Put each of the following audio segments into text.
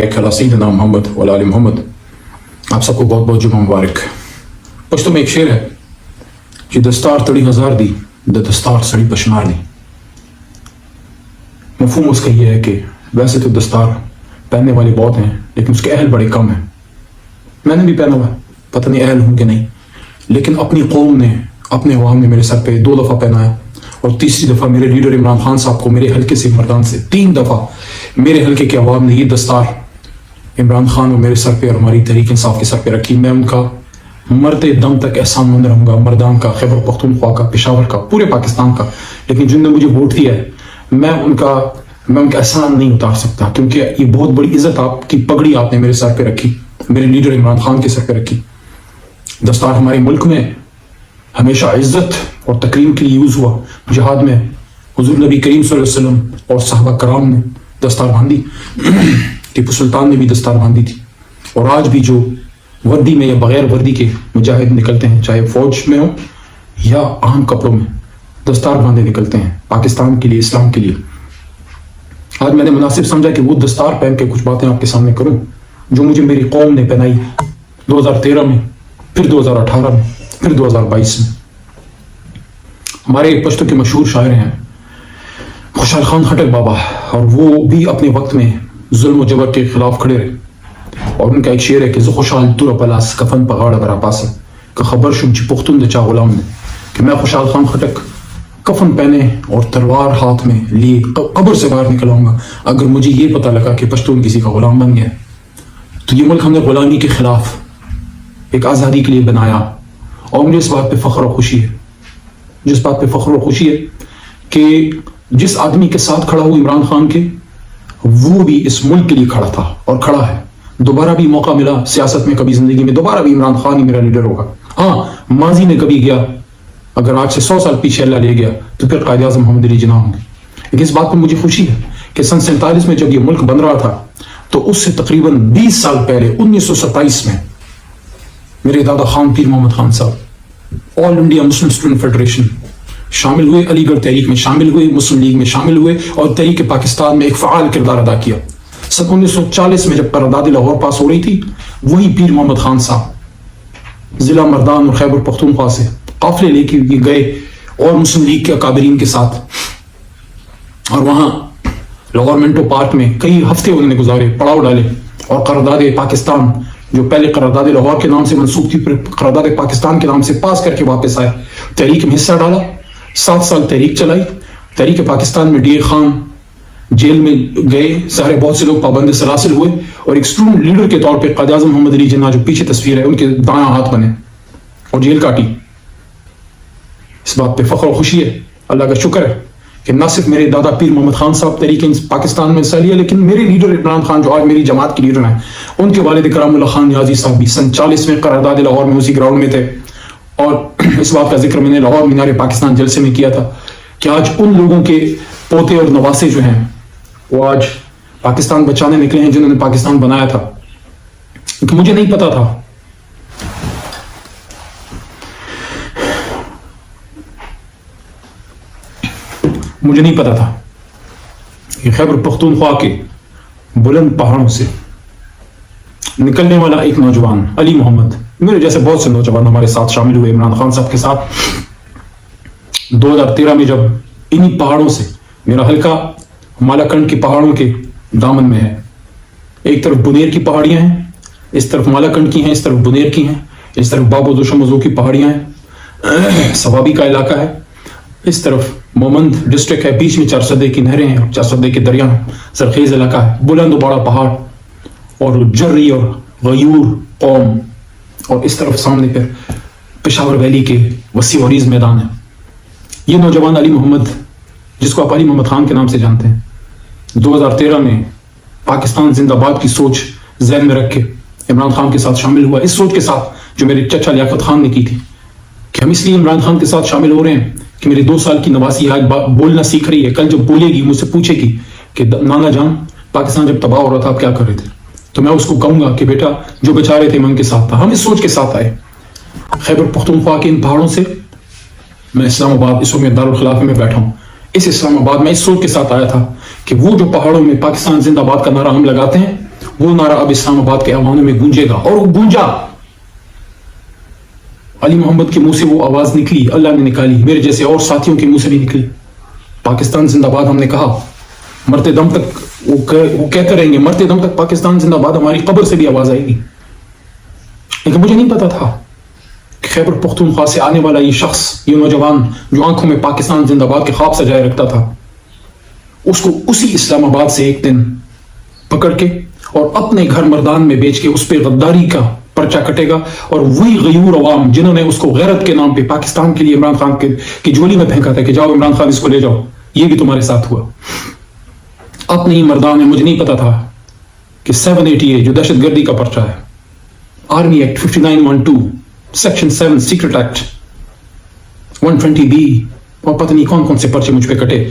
سیدنا محمد وعلی آل محمد. آپ سب کو بہت بہت جمعہ مبارک. پشتو میں ایک شعر ہے کہ دستار تڑی ہزار دی دستار سڑی پشنار دی. مفہوم اس کا یہ ہے کہ ویسے تو دستار پہننے والے بہت ہیں لیکن اس کے اہل بڑے کم ہیں. میں نے بھی پہنا ہوا، پتہ نہیں اہل ہوں کہ نہیں، لیکن اپنی قوم نے، اپنے عوام نے میرے سر پہ 2 دفعہ پہنایا، اور تیسری دفعہ میرے لیڈر عمران خان صاحب کو میرے حلقے سے مردان سے 3 دفعہ میرے حلقے کے عوام نے یہ دستار عمران خان اور میرے سر پہ اور ہماری تحریک انصاف کے سر پہ رکھی. میں ان کا مرتے دم تک احسان مند رہوں گا، مردان کا، خیبر پختونخوا کا، پشاور کا، پورے پاکستان کا. لیکن جن نے مجھے ووٹ دیا ہے میں ان کا احسان نہیں اتار سکتا، کیونکہ یہ بہت بڑی عزت، آپ کی پگڑی آپ نے میرے سر پہ رکھی، میرے لیڈر عمران خان کے سر پہ رکھی. دستار ہمارے ملک میں ہمیشہ عزت اور تکریم کے لیے یوز ہوا. جہاد میں حضور نبی کریم صلی اللہ علیہ وسلم اور صحابہ کرام نے دستار باندھی، ٹیپو سلطان نے بھی دستار باندھی تھی. اور آج بھی جو وردی میں یا بغیر وردی کے مجاہد نکلتے ہیں، چاہے فوج میں ہو یا عام کپڑوں میں، دستار باندھے نکلتے ہیں پاکستان کے لیے، اسلام کے لیے. آج میں نے مناسب سمجھا کہ وہ دستار پہن کے کچھ باتیں آپ کے سامنے کروں جو مجھے میری قوم نے پہنائی 2013 میں، پھر 2018 میں، پھر 2022 میں. ہمارے پشتو کے مشہور شاعر ہیں خوشحال خان خٹک بابا، اور وہ بھی اپنے وقت میں ظلم و جبر کے خلاف کھڑے رہے. اور ان کا ایک شعر ہے کہ خوشحال تور پلاس کفن پگاڑ برا پاس کا خبر شم چی پختون دچا غلام نے، کہ میں خوشحال خان خٹک کفن پہنے اور تلوار ہاتھ میں لیے قبر سے باہر نکل آؤں گا اگر مجھے یہ پتہ لگا کہ پشتون کسی کا غلام بن گیا. تو یہ ملک ہم نے غلامی کے خلاف ایک آزادی کے لیے بنایا، اور مجھے اس بات پہ فخر و خوشی ہے، جس بات پہ فخر و خوشی ہے کہ جس آدمی کے ساتھ کھڑا ہوں عمران خان کے، وہ بھی اس ملک کے لیے کھڑا تھا اور کھڑا ہے. دوبارہ بھی موقع ملا سیاست میں، کبھی زندگی میں، دوبارہ بھی عمران خان ہی میرا لیڈر ہوگا. ہاں، ماضی میں کبھی گیا، اگر آج سے 100 سال پیچھے اللہ لے گیا تو پھر قائد اعظم محمد علی جناح ہوں گے. لیکن اس بات پہ مجھے خوشی ہے کہ سن 47 میں جب یہ ملک بن رہا تھا تو اس سے تقریباً 20 سال پہلے 1927 میں میرے دادا خان پیر محمد خان صاحب آل انڈیا مسلم اسٹوڈنٹ فیڈریشن شامل ہوئے، علی گڑھ تحریک میں شامل ہوئے، مسلم لیگ میں شامل ہوئے، اور تحریک پاکستان میں ایک فعال کردار ادا کیا. سن 1940 میں جب قرارداد لاہور پاس ہو رہی تھی، وہی پیر محمد خان صاحب ضلع مردان اور خیبر پختونخوا سے قافلے لے کے گئے اور مسلم لیگ کے اکابرین کے ساتھ، اور وہاں لاہور منٹو پارک میں کئی ہفتے انہوں نے گزارے، پڑاؤ ڈالے، اور قرارداد پاکستان جو پہلے قرارداد لاہور کے نام سے منسوخ تھی، پھر قرارداد پاکستان کے نام سے پاس کر کے واپس آئے. تحریک میں حصہ ڈالا، 7 سال تحریک چلائی. تحریک پاکستان میں ڈی اے خان جیل میں گئے، سارے بہت سے لوگ پابند سلاسل ہوئے، اور ایک اسٹوڈنٹ لیڈر کے طور پہ قائد اعظم محمد علی جناح جو پیچھے تصویر ہے ان کے دایاں ہاتھ بنے اور جیل کاٹی. اس بات پہ فخر و خوشی ہے، اللہ کا شکر ہے کہ نہ صرف میرے دادا پیر محمد خان صاحب تحریک پاکستان میں حصہ لیا، لیکن میرے لیڈر عمران خان جو آج میری جماعت کے لیڈر ہیں، ان کے والد کرام اللہ خان نیازی صاحب بھی سن 40 میں قرارداد لاہور میں اسی گراؤنڈ میں تھے. اور اس بات کا ذکر میں نے لاہور مینار پاکستان جلسے میں کیا تھا کہ آج ان لوگوں کے پوتے اور نواسے جو ہیں وہ آج پاکستان بچانے نکلے ہیں جنہوں نے پاکستان بنایا تھا. کیونکہ مجھے نہیں پتا تھا، کہ خیبر پختونخوا کے بلند پہاڑوں سے نکلنے والا ایک نوجوان علی محمد، میرے جیسے بہت سے نوجوان ہمارے ساتھ شامل ہوئے عمران خان صاحب کے ساتھ 2013 میں، جب انہی پہاڑوں سے، میرا حلقہ مالاکنڈ کے پہاڑوں کے دامن میں ہے. ایک طرف بنیر کی پہاڑیاں ہیں، اس طرف مالاکنڈ کی ہیں، اس طرف بنیر کی ہیں، اس طرف بابو دوشم مزو کی پہاڑیاں ہیں، سوابی کا علاقہ ہے، اس طرف مومند ڈسٹرکٹ ہے، بیچ میں 4 سدے کی نہریں ہیں، 4 سدے کے دریا ہیں، زرخیز علاقہ ہے، بلند و بڑا پہاڑ، اور جری اور غیور قوم، اور اس طرف سامنے پر پشاور ویلی کے وسیع و عریض میدان ہے. یہ نوجوان علی محمد، جس کو آپ علی محمد خان کے نام سے جانتے ہیں، 2013 میں پاکستان زندہ باد کی سوچ ذہن میں رکھ کے عمران خان کے ساتھ شامل ہوا، اس سوچ کے ساتھ جو میرے چچا لیاقت خان نے کی تھی کہ ہم اس لیے عمران خان کے ساتھ شامل ہو رہے ہیں کہ میری 2 سال کی نواسی آج بولنا سیکھ رہی ہے، کل جب بولے گی مجھ سے پوچھے گی کہ نانا جان پاکستان جب تباہ ہو رہا تھا آپ کیا کر رہے تھے، تو میں اس کو کہوں گا کہ بیٹا جو بچا رہے تھے میں ان کے ساتھ تھا. ہم اس سوچ کے ساتھ آئے. خیبر پختونخوا کے ان پہاڑوں سے میں اسلام آباد، اس وقت میں دارالخلافے میں بیٹھا ہوں، اس اسلام آباد میں اس سوچ کے ساتھ آیا تھا کہ وہ جو پہاڑوں میں پاکستان زندہ باد کا نعرہ ہم لگاتے ہیں، وہ نعرہ اب اسلام آباد کے عواموں میں گونجے گا، اور وہ گونجا۔ علی محمد کے منہ سے وہ آواز نکلی، اللہ نے نکالی، میرے جیسے اور ساتھیوں کے منہ سے بھی نکلی، پاکستان زندہ باد۔ ہم نے کہا مرتے دم تک وہ کہتے رہیں گے، مرتے دم تک پاکستان زندہ باد، ہماری قبر سے بھی آواز آئے گی۔ لیکن مجھے نہیں پتا تھا کہ خیبر پختونخوا سے آنے والا یہ شخص، یہ نوجوان جو آنکھوں میں پاکستان زندہ باد کے خواب سجائے رکھتا تھا، اس کو اسی اسلام آباد سے ایک دن پکڑ کے اور اپنے گھر مردان میں بیچ کے اس پہ غداری کا پرچہ کٹے گا، اور وہی غیور عوام جنہوں نے اس کو غیرت کے نام پہ پاکستان کے لیے عمران خان کی جولی میں پھینکا تھا کہ جاؤ عمران خان اس کو لے جاؤ، یہ بھی تمہارے ساتھ ہوا۔ اپنے ہی مردان میں مجھے نہیں پتا تھا کہ 780 جو دہشت گردی کا پرچہ ہے، army act 5912، section 7 secret act 120B، اور پتہ نہیں کون کون سے پرچے مجھ پہ کٹے۔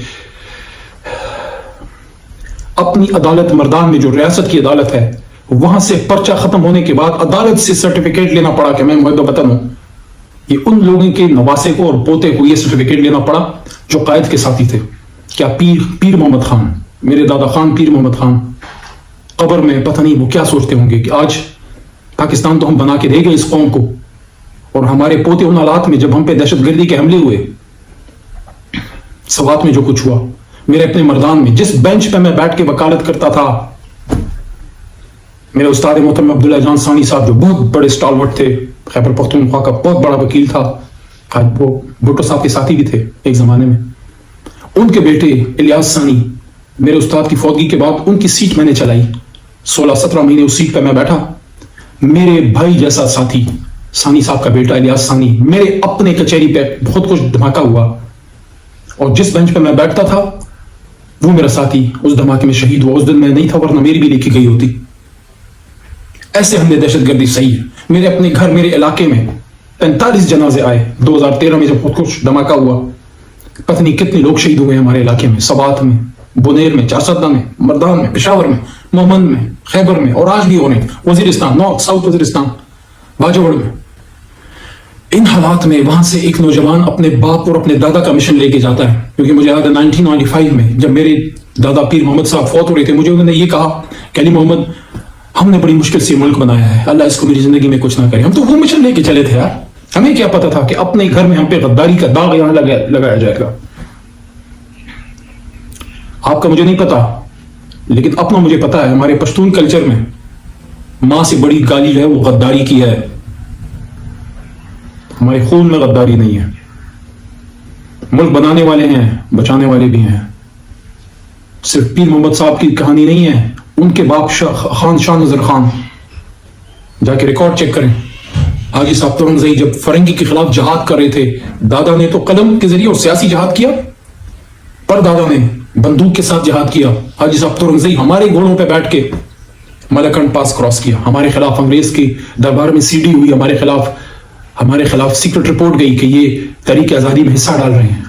اپنی عدالت مردان میں جو ریاست کی عدالت ہے، وہاں سے پرچہ ختم ہونے کے بعد عدالت سے سرٹیفکیٹ لینا پڑا کہ میں مؤدب وطن ہوں۔ یہ ان لوگوں کے نواسے کو اور پوتے کو یہ سرٹیفکیٹ لینا پڑا جو قائد کے ساتھی تھے۔ کیا پیر محمد خان، میرے دادا خان پیر محمد خان، قبر میں پتہ نہیں وہ کیا سوچتے ہوں گے کہ آج پاکستان تو ہم بنا کے دے گئے اس قوم کو، اور ہمارے پوتے ان حالات میں جب ہم پہ دہشت گردی کے حملے ہوئے، سوات میں جو کچھ ہوا، میرے اپنے مردان میں جس بینچ پہ میں بیٹھ کے وکالت کرتا تھا، میرے استاد محترم عبداللہ جان ثانی صاحب جو بہت بڑے سٹالورٹ تھے، خیبر پختونخوا کا بہت بڑا وکیل تھا، وہ بھٹو صاحب کے ساتھی بھی تھے ایک زمانے میں، ان کے بیٹے الیاس ثانی، میرے استاد کی فوتگی کے بعد ان کی سیٹ میں نے چلائی، 16-17 مہینے اس سیٹ پہ میں بیٹھا۔ میرے بھائی جیسا ساتھی ثانی صاحب کا بیٹا الیاس ثانی، میرے اپنے کچہری پہ بہت کچھ دھماکہ ہوا، اور جس بینچ پہ میں بیٹھتا تھا وہ میرا ساتھی اس دھماکے میں شہید ہوا۔ اس دن میں نہیں تھا، ورنہ میری بھی لکھی گئی ہوتی۔ ایسے ہم نے دہشت گردی صحیح ہے۔ میرے اپنے گھر، میرے علاقے میں 45 جنازے آئے 2013 میں جب خود کچھ دھماکہ ہوا، پتہ نہیں کتنے لوگ شہید ہوئے ہمارے علاقے میں، سوات میں، بنیر میں، چارسدہ میں، مردان میں، پشاور میں، مومند میں، خیبر میں، اور آج بھی ہو رہے ہیں وزیرستان، نارتھ ساؤتھ وزیرستان، باجوڑ میں۔ ان حالات میں وہاں سے ایک نوجوان اپنے باپ اور اپنے دادا کا مشن لے کے جاتا ہے، کیونکہ مجھے یاد ہے 1995 میں جب میرے دادا پیر محمد صاحب فوت ہو رہے تھے، مجھے انہوں نے یہ کہا کہ علی محمد، ہم نے بڑی مشکل سے ملک بنایا ہے، اللہ اس کو میری زندگی میں کچھ نہ کرے۔ ہم تو وہ مشن لے کے چلے تھے یار، ہمیں کیا پتا تھا کہ اپنے گھر میں ہم پہ غداری کا داغ یہاں لگایا جائے گا۔ آپ کا مجھے نہیں پتا، لیکن اپنا مجھے پتا ہے، ہمارے پشتون کلچر میں ماں سے بڑی گالی جو ہے وہ غداری کی ہے۔ ہمارے خون میں غداری نہیں ہے۔ ملک بنانے والے ہیں، بچانے والے بھی ہیں۔ صرف پیر محمد صاحب کی کہانی نہیں ہے، ان کے باپ خان شاہ نظر خان، جا کے ریکارڈ چیک کریں، حاجی صاحب تورنزئی جب فرنگی کے خلاف جہاد کر رہے تھے، دادا نے تو قلم کے ذریعے اور سیاسی جہاد کیا، پر دادا نے بندوق کے ساتھ جہاد کیا۔ حاجی صاحب تورنزئی ہمارے گھوڑوں پہ بیٹھ کے ملکنڈ پاس کراس کیا، ہمارے خلاف انگریز کی دربار میں سی ڈی ہوئی، ہمارے خلاف سیکرٹ رپورٹ گئی کہ یہ تحریک آزادی میں حصہ ڈال رہے ہیں۔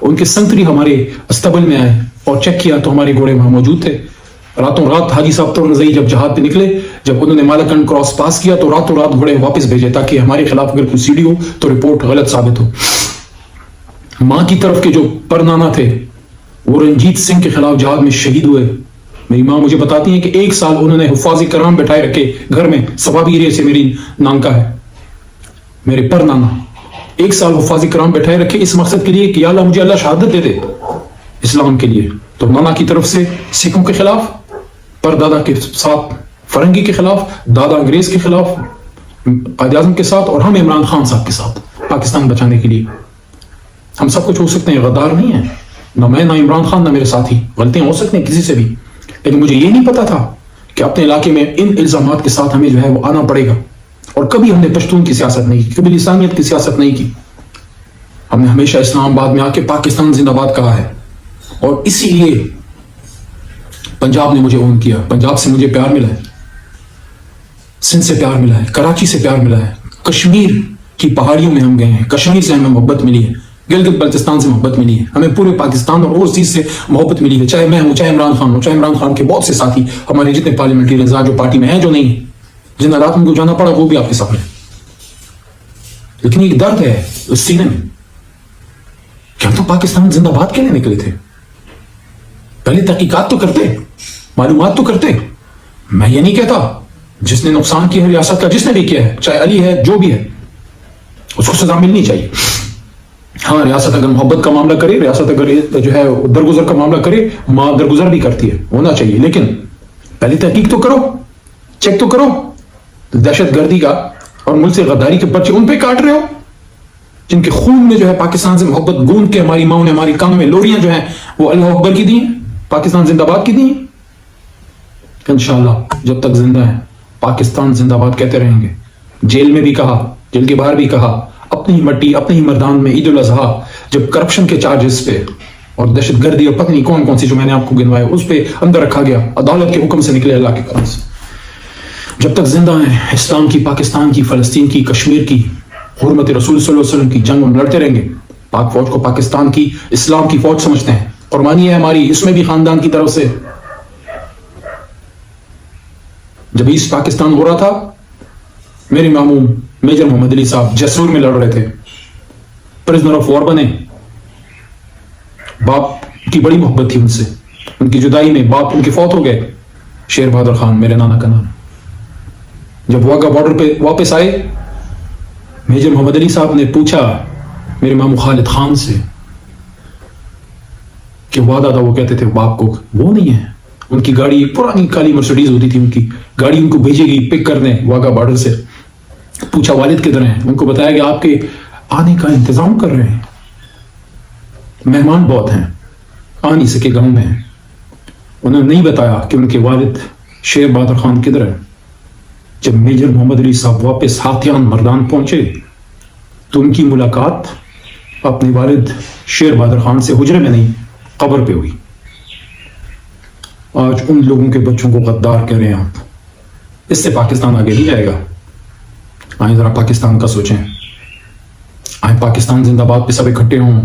ان کے سنتری ہمارے استبل میں آئے اور چیک کیا تو ہمارے گھوڑے وہاں موجود تھے۔ راتوں رات حاجی صاحب تورنزئی جب جہاد پہ نکلے، جب انہوں نے مالکنڈ کراس پاس کیا تو راتوں رات گھوڑے واپس بھیجے تاکہ ہمارے خلاف اگر کوئی سی ڈی ہو تو رپورٹ غلط ثابت ہو۔ ماں کی طرف کے جو پرنانا تھے وہ رنجیت سنگھ کے خلاف جہاد میں شہید ہوئے۔ میری ماں مجھے بتاتی ہیں کہ 1 سال انہوں نے حفاظ کرام بٹھائے رکھے گھر میں، سوابی ایریا سے میری نانکا ہے، میرے پر نانا 1 سال حفاظ کرام بٹھائے رکھے اس مقصد کے لیے کہ یا اللہ مجھے اللہ شہادت دے دے اسلام کے لیے۔ تو نانا کی طرف سے سکھوں کے خلاف، پر دادا کے ساتھ فرنگی کے خلاف، دادا انگریز کے خلاف، قائد اعظم کے ساتھ، اور ہم عمران خان صاحب کے ساتھ پاکستان بچانے کے لیے۔ ہم سب کچھ ہو سکتے ہیں، غدار نہیں ہیں، نہ میں، نہ عمران خان، نہ میرے ساتھی، غلطیاں ہو سکتی ہیں کسی سے بھی، لیکن مجھے یہ نہیں پتا تھا کہ اپنے علاقے میں ان الزامات کے ساتھ ہمیں جو ہے وہ آنا پڑے گا۔ اور کبھی ہم نے پشتون کی سیاست نہیں کی، کبھی لسانیت کی سیاست نہیں کی، ہم نے ہمیشہ اسلام آباد میں آ کے پاکستان زندہ باد کہا ہے۔ اور اسی لیے پنجاب نے مجھے اون کیا، پنجاب سے مجھے پیار ملا ہے، سندھ سے پیار ملا ہے، کراچی سے پیار ملا ہے، کشمیر کی پہاڑیوں میں ہم گئے ہیں، کشمیر سے ہمیں محبت ملی ہے، گلگت بلتستان سے محبت ملی ہے، ہمیں پورے پاکستان اور اوورسیز سے محبت ملی ہے، چاہے میں ہوں، چاہے عمران خان ہوں، چاہے عمران خان کے بہت سے ساتھی ہمارے جتنے پارلیمنٹری رضا جو پارٹی میں ہیں، جو نہیں ہیں، جن حالات میں کو جانا پڑا وہ بھی آپ کے سامنے۔ لیکن ایک درد ہے اس سینے میں کہ ہم تو پاکستان زندہ باد کے لیے نکلے تھے، پہلے تحقیقات تو کرتے، معلومات تو کرتے، میں یہ نہیں کہتا جس نے نقصان کیا ہے ریاست کا، جس نے بھی کیا ہے، چاہے علی ہے جو بھی ہے، اس کو سزا ملنی چاہیے. ہاں ریاست اگر محبت کا معاملہ کرے، ریاست اگر جو ہے درگزر کا معاملہ کرے، ماں درگزر بھی کرتی ہے، ہونا چاہیے، لیکن پہلی تحقیق تو کرو، چیک تو کرو. دہشت گردی کا اور ملک سے غداری کے بچے ان پہ کاٹ رہے ہو جن کے خون میں جو ہے پاکستان سے محبت گوند کے ہماری ماں نے ہماری کانوں میں لوریاں جو ہیں وہ اللہ اکبر کی دی ہیں، پاکستان زندہ باد کی دی ہیں. انشاءاللہ جب تک زندہ ہیں پاکستان زندہ باد کہتے رہیں گے. جیل میں بھی کہا، جیل کے باہر بھی کہا، اپنی ہی مٹی اپنے ہی مردان میں عید الاضحیٰ جب کرپشن کے چارجز پہ اور دہشت گردی اور پتہ نہیں کون کون سی جو میں نے آپ کو گنوائے اس پہ اندر رکھا گیا، عدالت کے حکم سے نکلے اللہ کے کرم سے. جب تک زندہ ہیں اسلام کی، پاکستان کی، فلسطین کی، کشمیر کی، حرمت رسول صلی اللہ علیہ وسلم کی جنگ ہم لڑتے رہیں گے. پاک فوج کو پاکستان کی اسلام کی فوج سمجھتے ہیں، قربانی ہے ہماری اس میں بھی خاندان کی طرف سے. جب ایسٹ پاکستان ہو رہا تھا میرے ماموں میجر محمد علی صاحب جیسور میں لڑ رہے تھے، پرزنر آف وار بنے. باپ کی بڑی محبت تھی ان سے، ان کی جدائی میں باپ ان کے فوت ہو گئے، شیر بہادر خان میرے نانا کا نام. جب واگا بارڈر پہ واپس آئے میجر محمد علی صاحب نے پوچھا میرے ماموں خالد خان سے کہ وعدہ تھا، وہ کہتے تھے باپ کو وہ نہیں ہے. ان کی گاڑی پرانی کالی مرسڈیز ہوتی تھی، ان کی گاڑی ان کو بھیجے گی پک کرنے واگا بارڈر سے. پوچھا والد کدھر ہیں، ان کو بتایا کہ آپ کے آنے کا انتظام کر رہے ہیں، مہمان بہت ہیں، آ نہیں سکے گاؤں میں. انہوں نے نہیں بتایا کہ ان کے والد شیر بہادر خان کدھر ہیں. جب میجر محمد علی صاحب واپس ہاتھیان مردان پہنچے تو ان کی ملاقات اپنے والد شیر بہادر خان سے حجرے میں نہیں قبر پہ ہوئی. آج ان لوگوں کے بچوں کو غدار کہہ رہے ہیں آپ. اس سے پاکستان آگے نہیں جائے گا. آئیں ذرا پاکستان کا سوچیں، آئیں پاکستان زندہ باد پہ سب اکٹھے ہوں.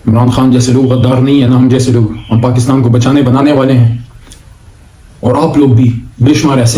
عمران خان جیسے لوگ غدار نہیں ہیں، نہ ہم جیسے لوگ. ہم پاکستان کو بچانے بنانے والے ہیں، اور آپ لوگ بھی بے شمار ایسے